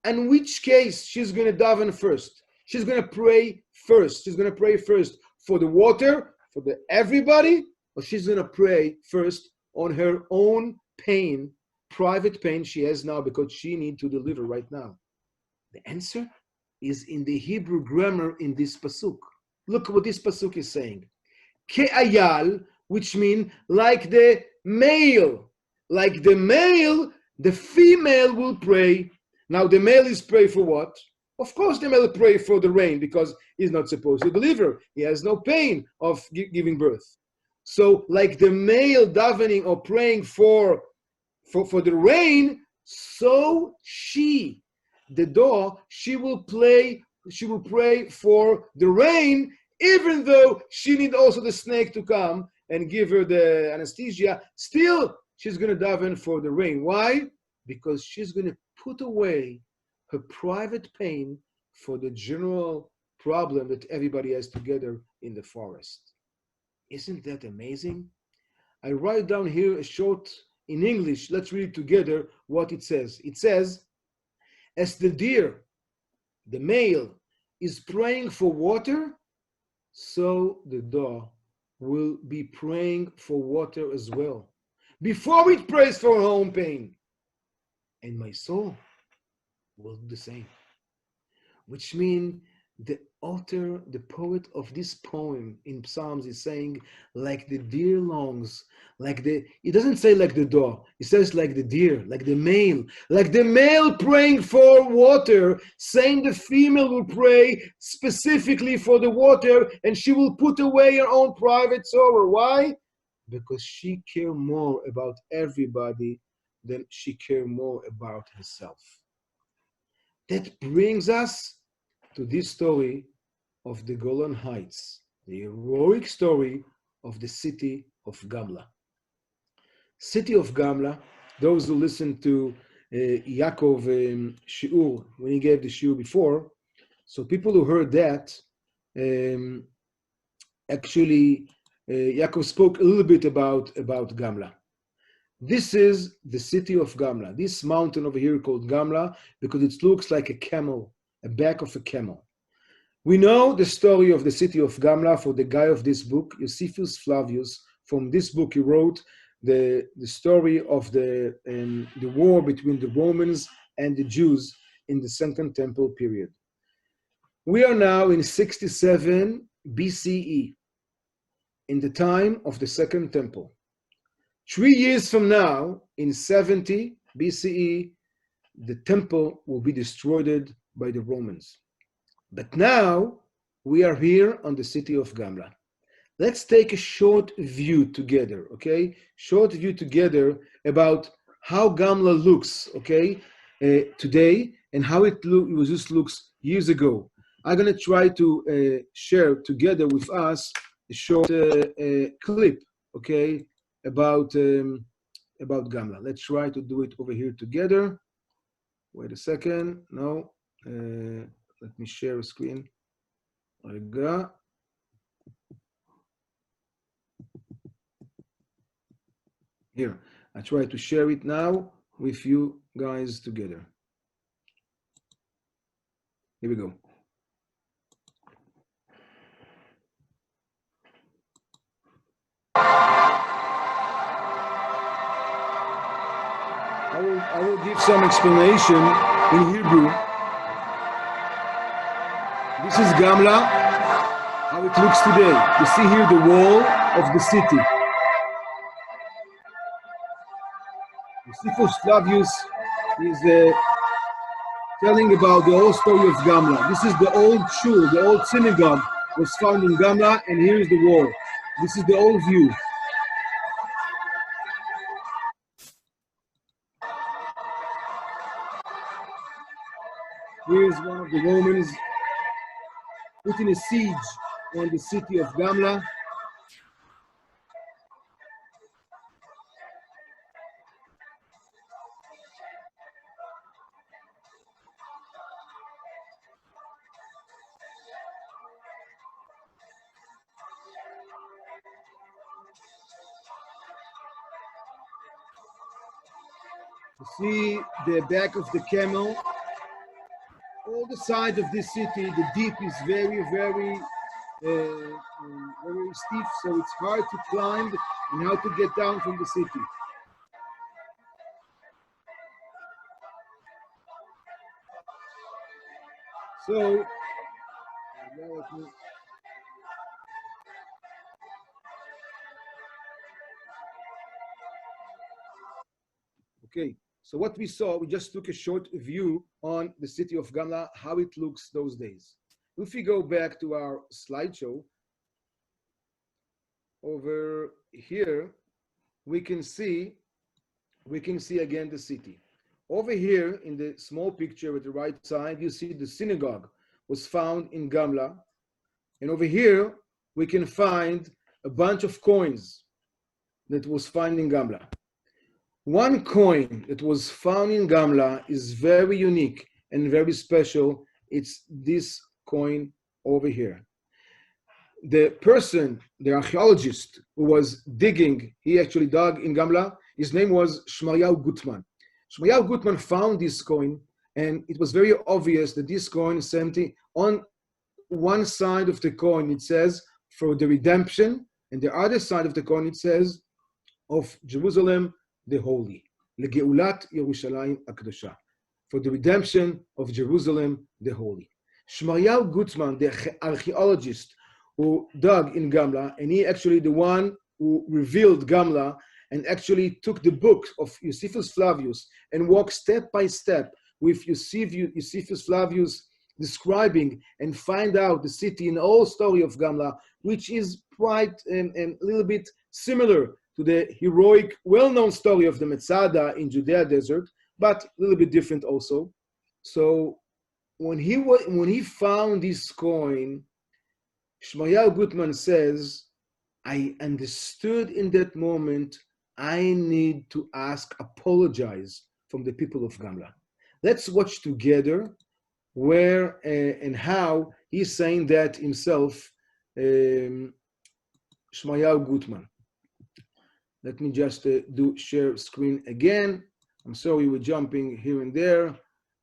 In which case, she's going to daven first. She's going to pray first. She's going to pray first for the water, for everybody, or she's going to pray first on her own pain, private pain she has now because she needs to deliver right now. The answer is in the Hebrew grammar in this pasuk. Look what this pasuk is saying. Ke'ayal, which means like the male. Like the male, the female will pray. Now the male is pray for what? Of course the male pray for the rain because he's not supposed to deliver. He has no pain of giving birth. So like the male davening or praying for the rain, so she, the door, she will pray for the rain, even though she need also the snake to come and give her the anesthesia. Still, she's going to daven for the rain. Why? Because she's going to put away her private pain for the general problem that everybody has together in the forest. Isn't that amazing? I write down here a short in English. Let's read it together what it says. It says, as the deer, the male, is praying for water, so the dove will be praying for water as well, before it prays for her own pain. And my soul will do the same. Which means the author, the poet of this poem in Psalms is saying, like the deer longs, it doesn't say like the dove, it says like the deer, like the male praying for water, saying the female will pray specifically for the water, and she will put away her own private sorrow. Why? Because she cares more about everybody than she cares more about herself. That brings us to this story of the Golan Heights, the heroic story of the city of Gamla. City of Gamla, those who listened to Yaakov Shiur, when he gave the Shiur before, so people who heard that, actually, Yaakov spoke a little bit about Gamla. This is the city of Gamla. This mountain over here called Gamla because it looks like a camel, a back of a camel. We know the story of the city of Gamla for the guy of this book, Josephus Flavius. From this book, he wrote the story of the war between the Romans and the Jews in the Second Temple period. We are now in 67 BCE, in the time of the Second Temple. 3 years from now, in 70 BCE, the temple will be destroyed by the Romans. But now, we are here on the city of Gamla. Let's take a short view together, okay? Short view together about how Gamla looks, okay, today, and how it looks years ago. I'm going to try to share together with us a short clip, okay, about Gamla. Let's try to do it over here together. Wait a second. No. Let me share a screen. Here, I try to share it now with you guys together. Here we go. I will give some explanation in Hebrew. This is Gamla, how it looks today. You see here the wall of the city. Josephus Flavius is telling about the whole story of Gamla. This is the old shul, the old synagogue was found in Gamla, and here is the wall. This is the old view. Here is one of the Romans putting a siege on the city of Gamla. You see the back of the camel. All the sides of this city, the deep is very, very steep, so it's hard to climb and how to get down from the city. So, okay, so what we saw, we just took a short view on the city of Gamla, how it looks those days. If we go back to our slideshow, over here, we can see again the city. Over here in the small picture at the right side, you see the synagogue was found in Gamla. And over here, we can find a bunch of coins that was found in Gamla. One coin that was found in Gamla is very unique and very special. It's this coin over here. The person, the archaeologist who was digging, he actually dug in Gamla, his name was Shmaryahu Gutman. Shmaryahu Gutman found this coin, and it was very obvious that this coin is empty. On one side of the coin, it says, for the redemption, and the other side of the coin, it says, of Jerusalem the Holy, Legeulat Yerushalayim Akdosha, for the redemption of Jerusalem the Holy. Shmaryahu Gutman, the archaeologist who dug in Gamla, and he actually the one who revealed Gamla and actually took the book of Josephus Flavius and walked step by step with Josephus Flavius describing and find out the city and the whole story of Gamla, which is quite a little bit similar to the heroic, well-known story of the Metzada in Judea desert, but a little bit different also. So when he found this coin, Shmaryahu Gutman says, I understood in that moment, I need to apologize from the people of Gamla. Let's watch together where and how he's saying that himself, Shmaryahu Gutman. Let me just do share screen again. I'm sorry we're jumping here and there.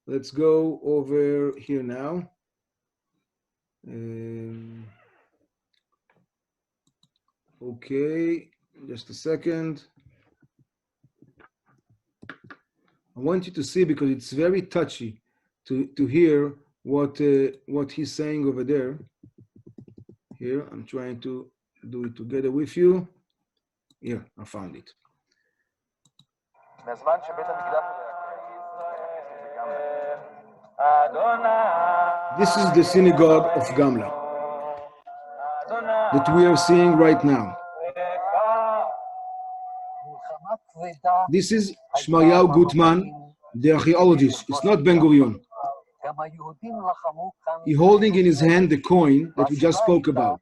Let's go over here now. Okay, just a second. I want you to see, because it's very touchy to hear what he's saying over there. Here, I'm trying to do it together with you. Here, I found it. This is the synagogue of Gamla that we are seeing right now. This is Shmaryahu Gutman, the archaeologist. It's not Ben Gurion. He's holding in his hand the coin that we just spoke about.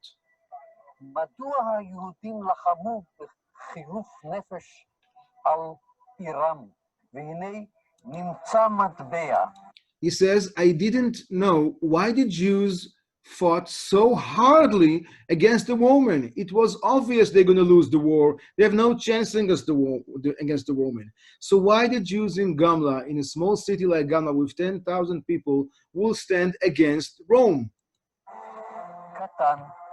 He says, I didn't know why the Jews fought so hardly against the Roman. It was obvious they're going to lose the war. They have no chance against the Roman. So why the Jews in Gamla, in a small city like Gamla with 10,000 people, will stand against Rome?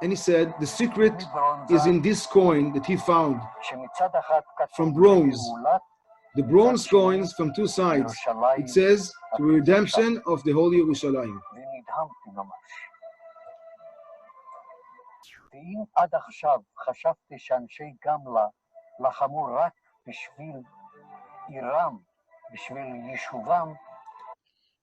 And he said, the secret is in this coin that he found from bronze. the bronze coins from two sides. It says, to redemption of the Holy Yerushalayim. ונדהמתי ממש. ואם עד עכשיו חשבתי שאנשי גמלה לחמו רק בשביל עירם, בשביל יישובם,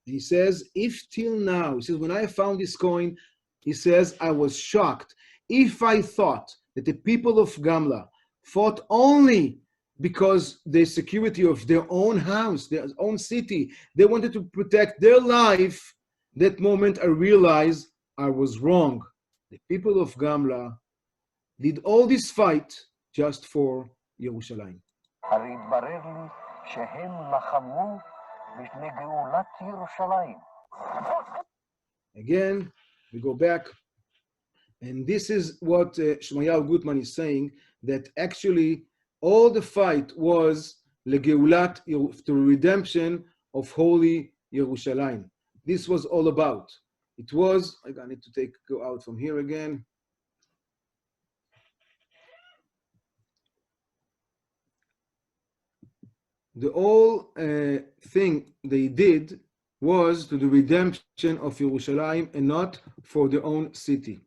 He says, if till now, he says, when I found this coin, he says, I was shocked. If I thought that the people of Gamla fought only because the security of their own house, their own city, they wanted to protect their life, that moment I realized I was wrong. The people of Gamla did all this fight just for Yerushalayim. הרי התברר לי שהם לחמו לגאולת ירושלים. Again, we go back, and this is what Shmayahu Gutman is saying, that actually all the fight was legeulat, the redemption of Holy Yerushalayim. This was all about. It was, I need to go out from here again. The whole thing they did was to the redemption of Yerushalayim and not for their own city.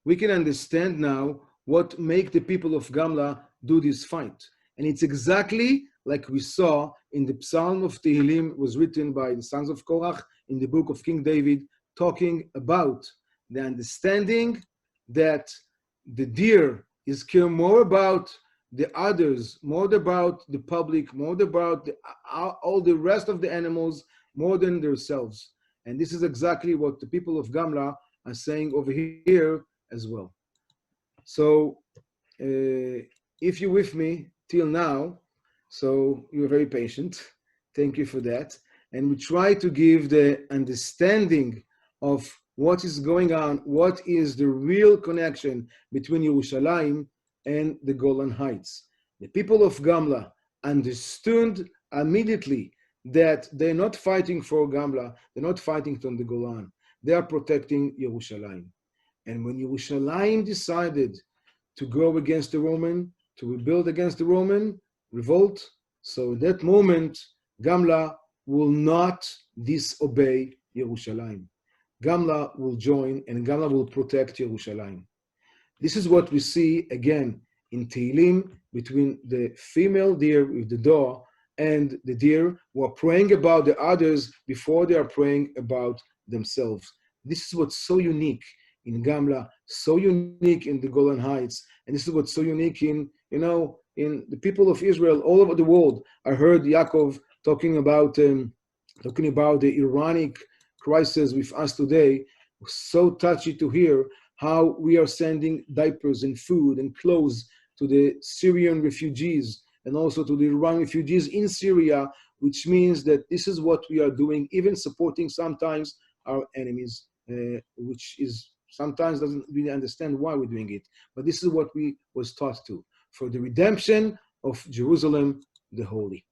We can understand now what make the people of Gamla do this fight. And it's exactly like we saw in the Psalm of Tehillim, was written by the sons of Korach in the book of King David, talking about the understanding that the deer is care more about the others, more about the public, more about all the rest of the animals, more than themselves. And this is exactly what the people of Gamla are saying over here as well. So if you're with me till now, so you're very patient. Thank you for that. And we try to give the understanding of what is going on, what is the real connection between Yerushalayim and the Golan Heights. The people of Gamla understood immediately that they're not fighting for Gamla, they're not fighting on the Golan, they are protecting Yerushalayim. And when Yerushalayim decided to go against the Roman, to rebuild against the Roman revolt, so in that moment, Gamla will not disobey Yerushalayim. Gamla will join and Gamla will protect Yerushalayim. This is what we see again in Tehillim between the female deer with the door and the deer who are praying about the others before they are praying about themselves. This is what's so unique in Gamla, so unique in the Golan Heights, and this is what's so unique in the people of Israel all over the world. I heard Yaakov talking about the Iranic crisis with us today. So touchy to hear how we are sending diapers and food and clothes to the Syrian refugees and also to the Iranian refugees in Syria, which means that this is what we are doing, even supporting sometimes our enemies, which is sometimes doesn't really understand why we're doing it. But this is what we was taught to, for the redemption of Jerusalem the Holy.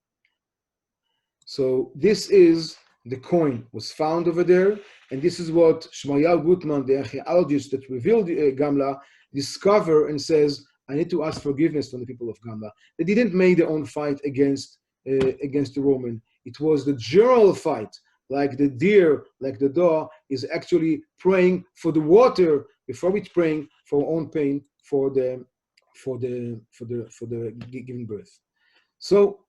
So this is the coin was found over there, and this is what Shmayahu Gutman, the archaeologist that revealed Gamla, discover and says, I need to ask forgiveness from the people of Gamla. They didn't make their own fight against the Roman. It was the general fight, like the deer, like the dog, is actually praying for the water before it's praying for our own pain for the giving birth. So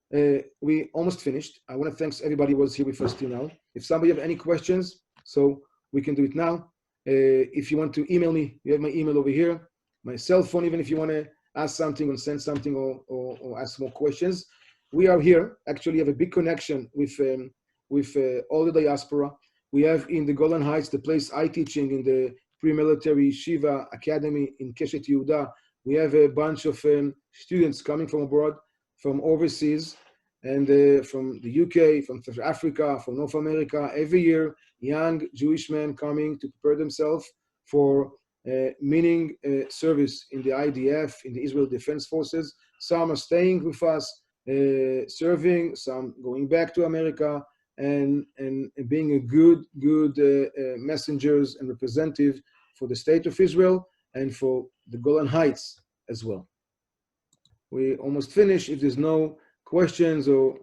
we almost finished. I want to thank everybody who was here with us till now. If somebody have any questions, so we can do it now. If you want to email me, you have my email over here, my cell phone, even if you want to ask something or send something or ask more questions. We are here, actually have a big connection with all the diaspora. We have in the Golan Heights, the place I teaching in the pre-military Shiva Academy in Keshet Yehuda. We have a bunch of students coming from abroad, from overseas, and from the UK, from South Africa, from North America. Every year, young Jewish men coming to prepare themselves for meaning service in the IDF, in the Israel Defense Forces. Some are staying with us, serving, some going back to America, and being a good messengers and representative for the state of Israel and for the Golan Heights as well. We almost finished. If there's no questions or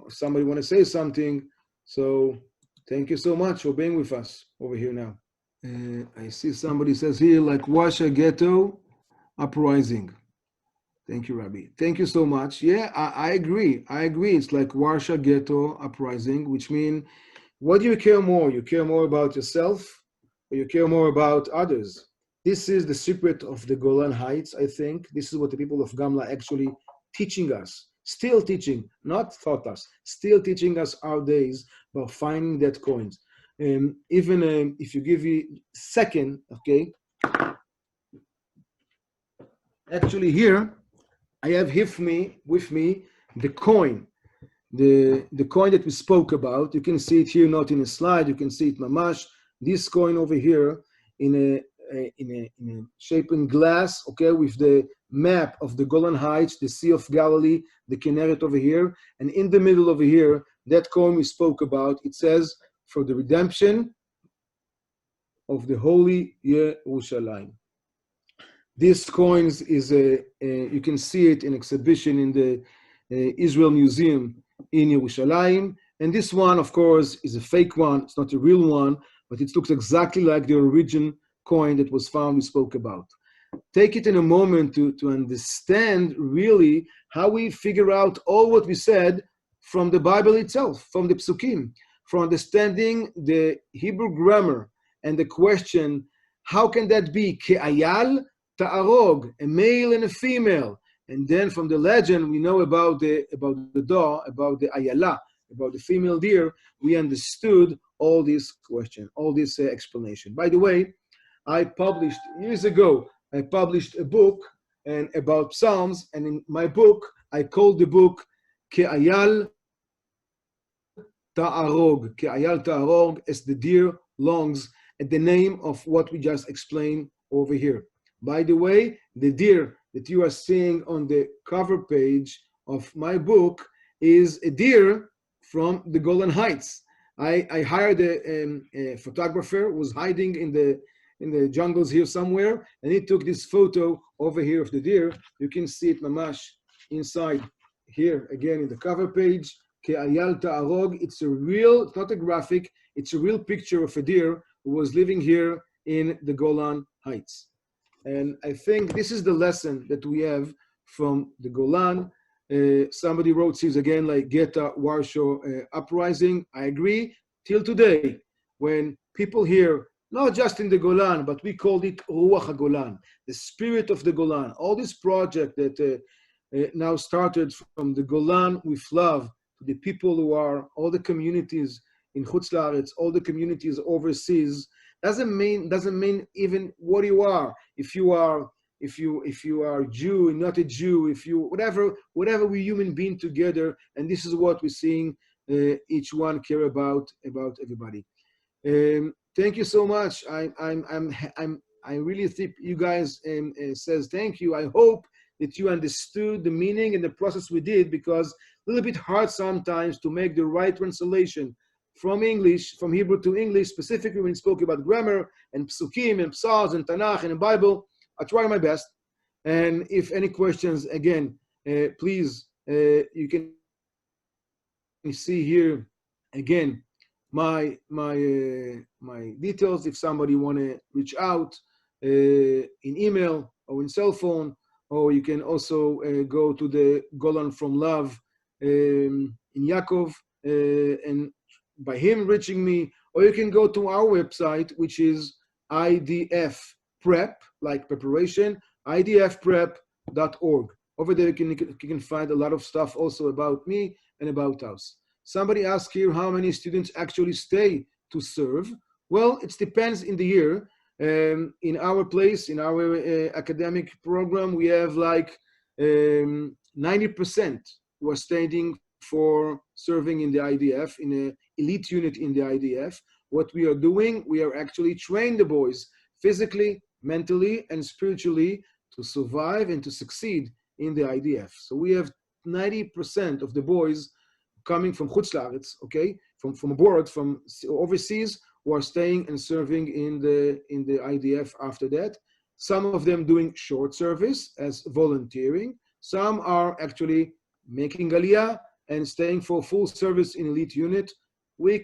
somebody want to say something. So thank you so much for being with us over here now. I see somebody says here, like Warsaw Ghetto Uprising. Thank you, Rabbi. Thank you so much. Yeah, I agree. I agree. It's like Warsaw Ghetto Uprising, which means, what do you care more? You care more about yourself or you care more about others? This is the secret of the Golan Heights, I think. This is what the people of Gamla actually teaching us, still teaching, not taught us, still teaching us our days about finding that coins. Even if you give me second, okay, actually here, I have with me the coin, the coin that we spoke about. You can see it here, not in a slide. You can see it mamash. This coin over here in a shape in glass, okay, with the map of the Golan Heights, the Sea of Galilee, the Kinneret over here, and in the middle over here, that coin we spoke about. It says, for the redemption of the holy Yerushalayim. This coins is you can see it in exhibition in the Israel Museum in Yerushalayim. And this one, of course, is a fake one. It's not a real one, but it looks exactly like the origin coin that was found we spoke about. Take it in a moment to understand really how we figure out all what we said from the Bible itself, from the Psukim, from understanding the Hebrew grammar and the question, how can that be? Ke'ayal ta'arog, a male and a female. And then from the legend, we know about the door, about the ayala, about the female deer. We understood all these questions, all this explanation. By the way, I published years ago, I published a book and about Psalms, and in my book, I called the book Ke'ayal Ta'arog, as the deer longs, at the name of what we just explained over here. By the way, the deer that you are seeing on the cover page of my book is a deer from the Golan Heights. I hired a photographer who was hiding in the jungles here somewhere, and he took this photo over here of the deer. You can see it mamash inside here again in the cover page. Ke'ayal ta'arog. It's not a graphic, it's a real picture of a deer who was living here in the Golan Heights. And I think this is the lesson that we have from the Golan. Somebody wrote, sees again, like Geta Warsaw uprising. I agree. Till today, when people hear, not just in the Golan, but we called it Ruach HaGolan, the spirit of the Golan, all this project that now started from the Golan with love to the people who are, all the communities in Chutz La'aretz, all the communities overseas, doesn't mean even what you are. If you are Jew and not a Jew, if you whatever we human being together, and this is what we're seeing. Each one care about everybody. Thank you so much. I really think you guys says thank you. I hope that you understood the meaning and the process we did, because a little bit hard sometimes to make the right translation from English, from Hebrew to English, specifically when we spoke about grammar and psukim and psalms and Tanakh and the Bible. I try my best. And if any questions, again, please, you can see here again my details if somebody want to reach out in email or in cell phone, or you can also go to the Golan from Love in Yaakov and by him reaching me, or you can go to our website, which is IDF Prep, like preparation, idfprep.org. Over there, you can find a lot of stuff also about me and about us. Somebody asked here how many students actually stay to serve. Well, it depends in the year. In our place, in our academic program, we have like 90% who are staying for serving in the IDF, in an elite unit in the IDF. What we are doing, we are actually training the boys physically, mentally, and spiritually to survive and to succeed in the IDF. So we have 90% of the boys coming from Chutz La'aretz, okay, from abroad, from overseas, who are staying and serving in the IDF after that. Some of them doing short service as volunteering. Some are actually making Aliyah and staying for full service in elite unit. We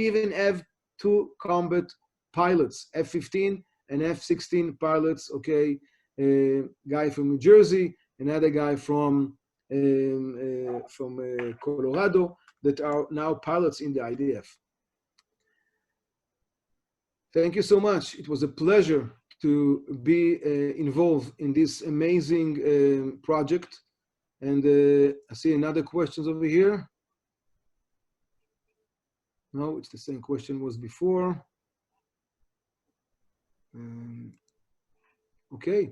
even have 2 combat pilots, F-15 and F-16 pilots, okay, guy from New Jersey, another guy from Colorado, that are now pilots in the IDF. Thank you so much. It was a pleasure to be involved in this amazing project. And I see another questions over here. No, it's the same question was before. Okay.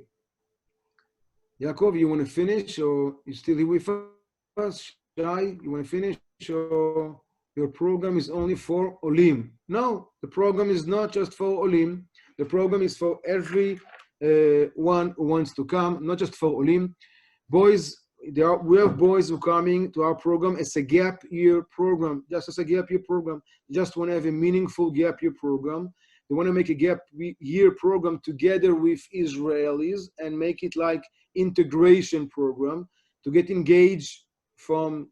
Yaakov, you want to finish, or you still here with us? Shai, you want to finish, or your program is only for Olim? No, the program is not just for Olim. The program is for every one who wants to come, not just for Olim. Boys, we have boys who are coming to our program as a gap year program, just as a gap year program. They just want to have a meaningful gap year program. They want to make a gap year program together with Israelis and make it like integration program to get engaged from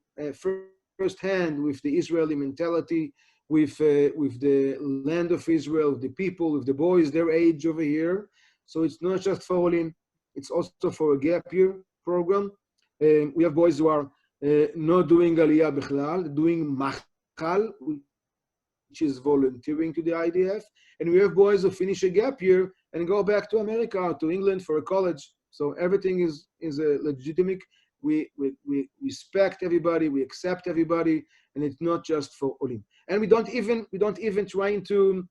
first hand with the Israeli mentality, with the land of Israel, with the people, with the boys, their age over here. So it's not just for Olim, it's also for a gap year program. We have boys who are not doing Aliyah Bichlal, doing Machal, which is volunteering to the IDF. And we have boys who finish a gap year and go back to America, to England for a college. So everything is legitimate. We respect everybody, we accept everybody, and it's not just for Olim. And we don't even trying to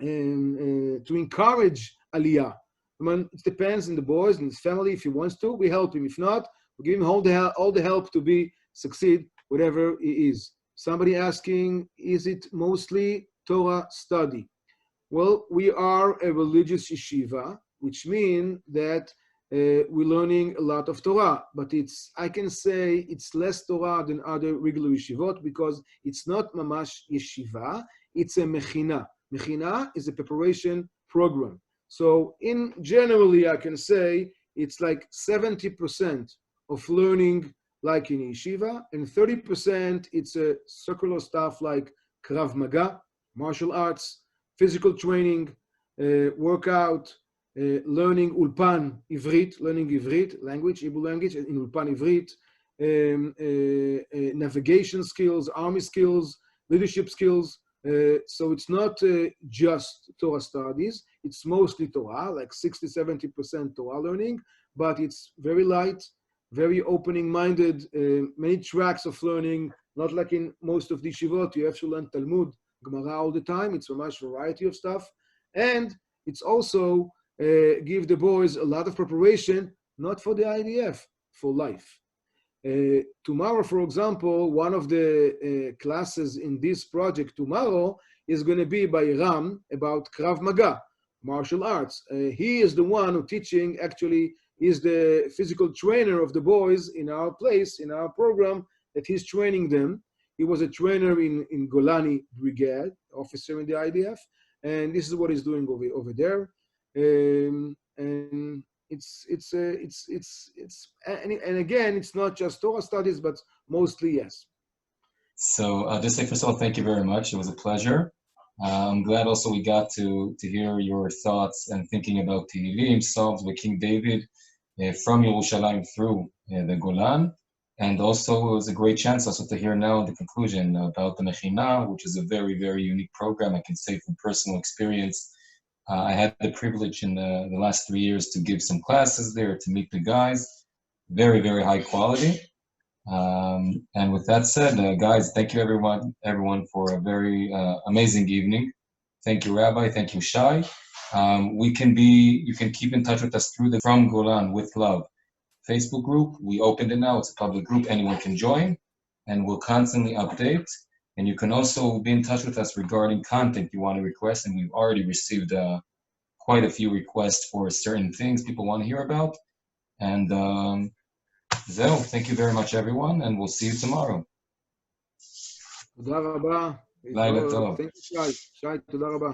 encourage Aliyah. I mean, it depends on the boys and his family. If he wants to, we help him. If not, we give him all the help to succeed, whatever he is. Somebody asking, is it mostly Torah study? Well, we are a religious yeshiva, which means that we're learning a lot of Torah, but I can say it's less Torah than other regular yeshivot because it's not mamash yeshiva, it's a mechina. Mechina is a preparation program. So generally, I can say it's like 70% of learning like in yeshiva, and 30% it's a circular stuff like Krav Maga, martial arts, physical training, workout, learning Ulpan Ivrit, learning Ivrit, language, Hebrew language, in Ulpan Ivrit, navigation skills, army skills, leadership skills. So it's not just Torah studies, it's mostly Torah, like 60-70% Torah learning, but it's very light, very opening-minded, many tracks of learning, not like in most of the yeshivot, you have to learn Talmud, Gemara all the time, it's a much variety of stuff, and it's also give the boys a lot of preparation, not for the IDF, for life. Tomorrow, for example, one of the classes in this project tomorrow is going to be by Ram about Krav Maga, martial arts. He is the one who teaching, actually, is the physical trainer of the boys in our place, in our program, that he's training them. He was a trainer in Golani Brigade, officer in the IDF, and this is what he's doing over there. And again, it's not just Torah studies, but mostly yes. So just say, first of all, thank you very much. It was a pleasure. I'm glad also we got to hear your thoughts and thinking about Tehillim, Psalms with King David from Yerushalayim through the Golan. And also it was a great chance also to hear now the conclusion about the Mechina, which is a very, very unique program. I can say from personal experience, I had the privilege in the last 3 years to give some classes there, to meet the guys. Very, very high quality. And with that said, guys, thank you everyone for a very amazing evening. Thank you, Rabbi. Thank you, Shai. You can keep in touch with us through the From Golan with Love Facebook group. We opened it now. It's a public group. Anyone can join, and we'll constantly update. And you can also be in touch with us regarding content you want to request. And we've already received quite a few requests for certain things people want to hear about. And Zeo, thank you very much, everyone, and we'll see you tomorrow. תודה רבה. לילה טוב. Thank you, Shai. Shai, תודה רבה.